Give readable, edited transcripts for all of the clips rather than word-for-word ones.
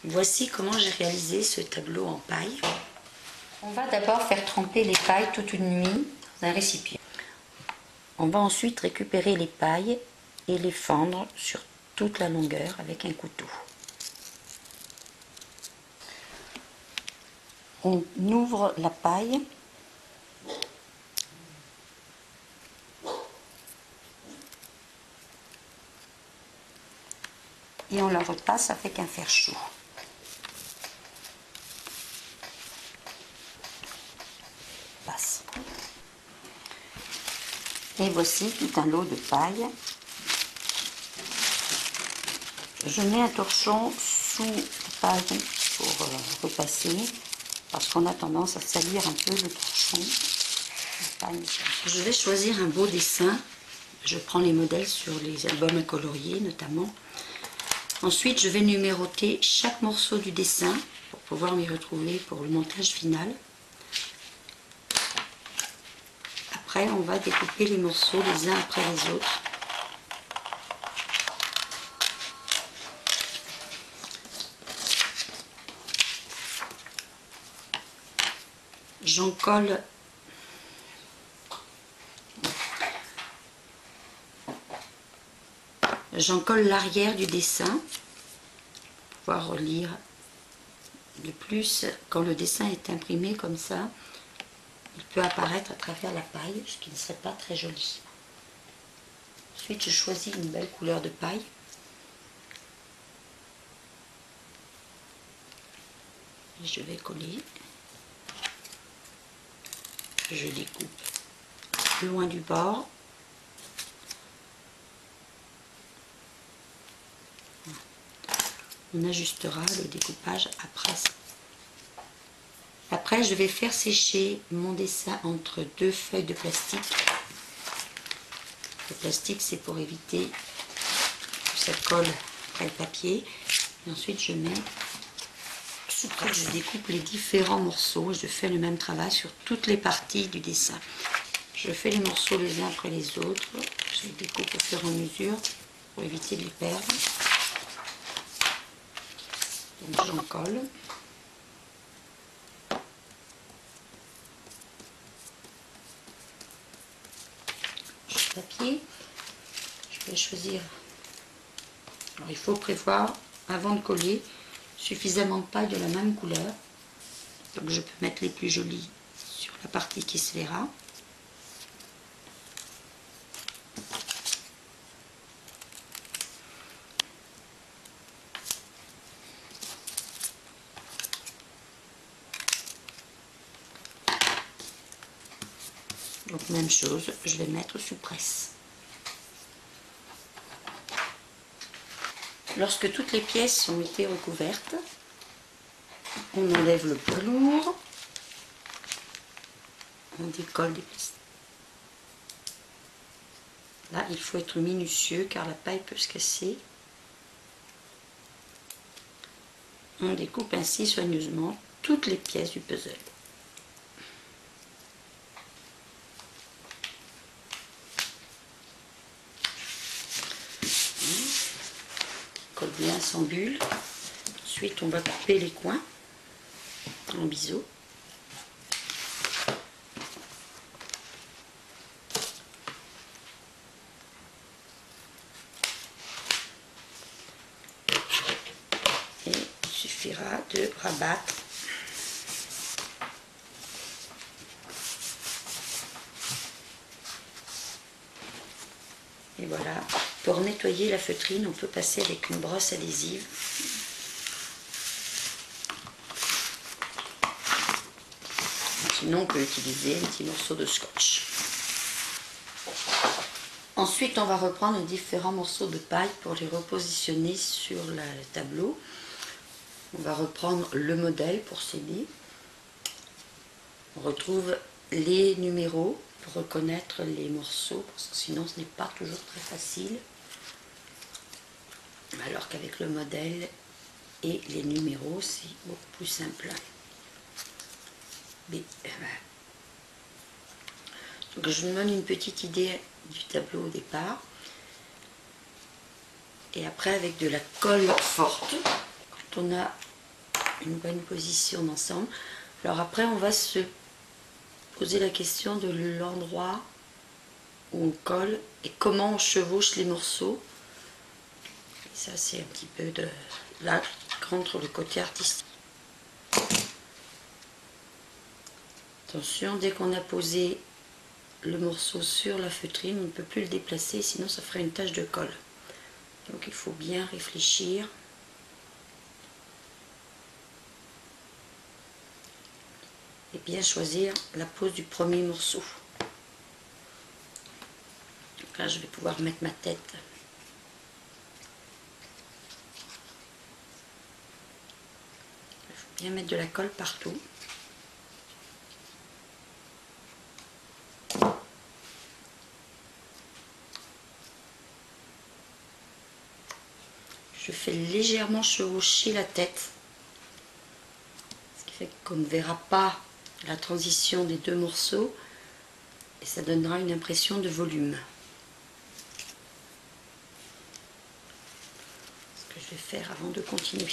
Voici comment j'ai réalisé ce tableau en paille. On va d'abord faire tremper les pailles toute une nuit dans un récipient. On va ensuite récupérer les pailles et les fendre sur toute la longueur avec un couteau. On ouvre la paille. Et on la repasse avec un fer chaud. Passe. Et voici tout un lot de paille. Je mets un torchon sous la paille pour repasser, parce qu'on a tendance à salir un peu le torchon. Je vais choisir un beau dessin. Je prends les modèles sur les albums à colorier notamment. Ensuite, je vais numéroter chaque morceau du dessin pour pouvoir m'y retrouver pour le montage final. Après, on va découper les morceaux les uns après les autres. J'en colle l'arrière du dessin pour pouvoir relire. De plus, quand le dessin est imprimé comme ça, il peut apparaître à travers la paille, ce qui ne serait pas très joli. Ensuite, je choisis une belle couleur de paille. Et je vais coller. Je découpe loin du bord. On ajustera le découpage après. Après, je vais faire sécher mon dessin entre deux feuilles de plastique. Le plastique, c'est pour éviter que ça colle après le papier. Et ensuite, je mets sous presse. Je découpe les différents morceaux. Je fais le même travail sur toutes les parties du dessin. Je fais les morceaux les uns après les autres. Je les découpe au fur et à mesure pour éviter de les perdre. Donc j'en colle. Papier. Je vais choisir. Alors il faut prévoir avant de coller suffisamment de paille de la même couleur. Donc je peux mettre les plus jolies sur la partie qui se verra. Donc même chose, je vais mettre sous presse. Lorsque toutes les pièces ont été recouvertes, on enlève le poids lourd, on décolle des pièces. Là, il faut être minutieux car la paille peut se casser. On découpe ainsi soigneusement toutes les pièces du puzzle. Colle bien sans bulle. Ensuite, on va couper les coins en biseau. Et il suffira de rabattre. Et voilà. Pour nettoyer la feutrine, on peut passer avec une brosse adhésive. Sinon, on peut utiliser un petit morceau de scotch. Ensuite, on va reprendre différents morceaux de paille pour les repositionner sur le tableau. On va reprendre le modèle pour s'aider. On retrouve les numéros pour reconnaître les morceaux, parce que sinon ce n'est pas toujours très facile. Alors qu'avec le modèle et les numéros, c'est beaucoup plus simple. Donc je me donne une petite idée du tableau au départ. Et après, avec de la colle forte, quand on a une bonne position d'ensemble. Alors après, on va se poser la question de l'endroit où on colle et comment on chevauche les morceaux. Et ça, c'est un petit peu de là qu'entre le côté artistique. Attention, dès qu'on a posé le morceau sur la feutrine, on ne peut plus le déplacer, sinon ça ferait une tache de colle. Donc il faut bien réfléchir. Et bien choisir la pose du premier morceau. Donc là, je vais pouvoir mettre ma tête. Il faut bien mettre de la colle partout. Je fais légèrement chevaucher la tête, ce qui fait qu'on ne verra pas la transition des deux morceaux et ça donnera une impression de volume. Ce que je vais faire avant de continuer.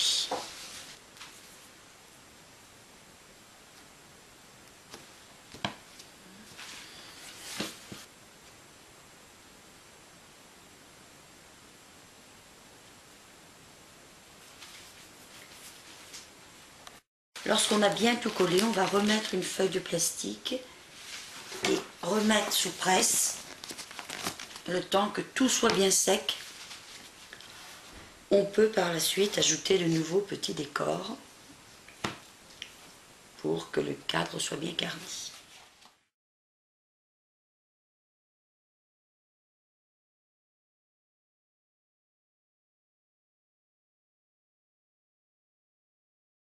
Lorsqu'on a bien tout collé, on va remettre une feuille de plastique et remettre sous presse le temps que tout soit bien sec. On peut par la suite ajouter de nouveaux petits décors pour que le cadre soit bien garni.